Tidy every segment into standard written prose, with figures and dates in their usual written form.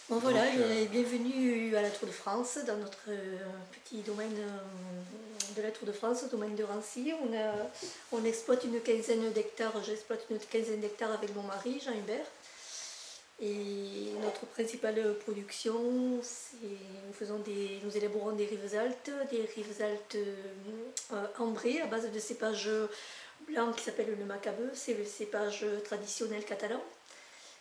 Bon voilà, et bienvenue à la Tour de France, dans notre petit domaine de la Tour de France, domaine de Rancy. On exploite une quinzaine d'hectares, j'exploite une quinzaine d'hectares avec mon mari, Jean-Hubert. Et notre principale production, c'est nous élaborons des rives altes ambrées à base de cépage blanc qui s'appelle le macabeu, c'est le cépage traditionnel catalan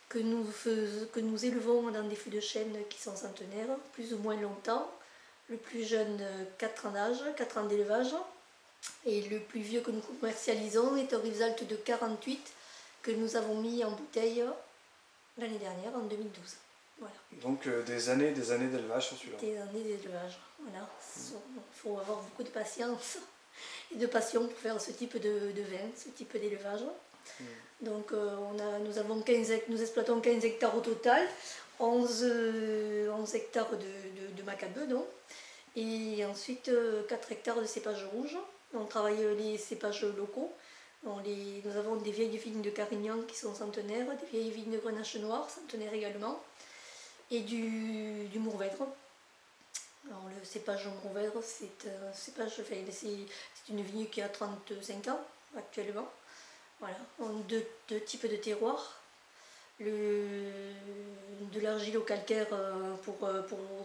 que nous élevons dans des fûts de chêne qui sont centenaires, plus ou moins longtemps. Le plus jeune, 4 ans d'âge, 4 ans d'élevage. Et le plus vieux que nous commercialisons est un Rivesaltes de 48 que nous avons mis en bouteille l'année dernière, en 2012. Voilà. Donc des années d'élevage sur celui-là. Des années d'élevage, voilà. Il faut avoir beaucoup de patience et de passion pour faire ce type de vin, ce type d'élevage. Donc nous exploitons 15 hectares au total, 11 hectares de macabeu, donc, et ensuite 4 hectares de cépages rouges. On travaille les cépages locaux. Nous avons des vieilles vignes de Carignan qui sont centenaires, des vieilles vignes de Grenache noire, centenaires également, et du Mourvèdre. Alors, le cépage Mourvèdre, c'est une vigne qui a 35 ans actuellement. Voilà, on a deux types de terroirs, de l'argile au calcaire pour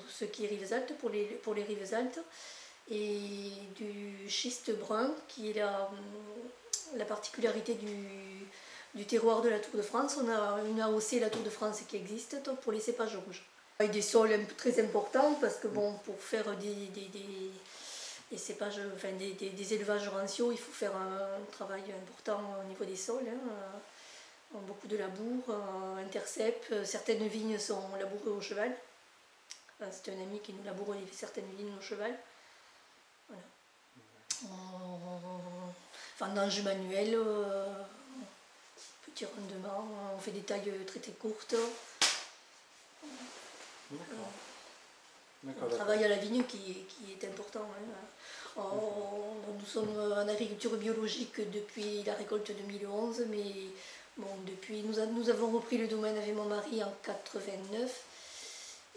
ce qui est rives altes, pour les rives altes, et du schiste brun qui est la particularité du terroir de la Tour de France. On a une AOC, la Tour de France, qui existe pour les cépages rouges. Avec des sols très importants parce que bon, pour faire des cépages, enfin des élevages rancio, il faut faire un travail important au niveau des sols. Beaucoup de labour, intercept. Certaines vignes sont labourées au cheval. C'est un ami qui nous laboure certaines vignes au cheval. Voilà. Vendange manuelle, petit rendement, on fait des tailles très courtes. On travaille à la vigne qui est important. Nous sommes en agriculture biologique depuis la récolte 2011, mais bon, nous avons repris le domaine avec mon mari en 89,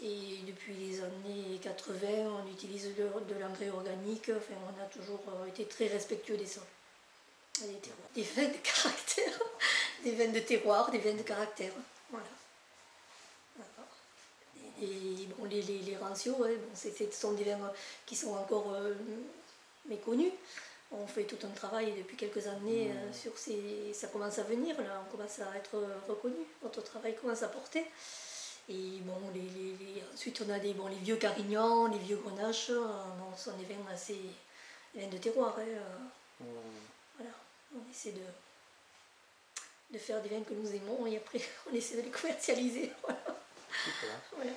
et depuis les années 80 on utilise de l'engrais organique. Enfin, on a toujours été très respectueux des sols, des vins de caractère, des vins de terroir, des vins de caractère. Voilà. Et bon, les rancios, ouais, bon, ce sont des vins qui sont encore méconnus. On fait tout un travail depuis quelques années sur ça commence à venir, là, on commence à être reconnu, notre travail commence à porter. Et bon, ensuite on a les vieux Carignan, les vieux Grenache, ce sont des vins des vins de terroir. Voilà, on essaie de faire des vins que nous aimons et après on essaie de les commercialiser. Voilà. Super. Voilà.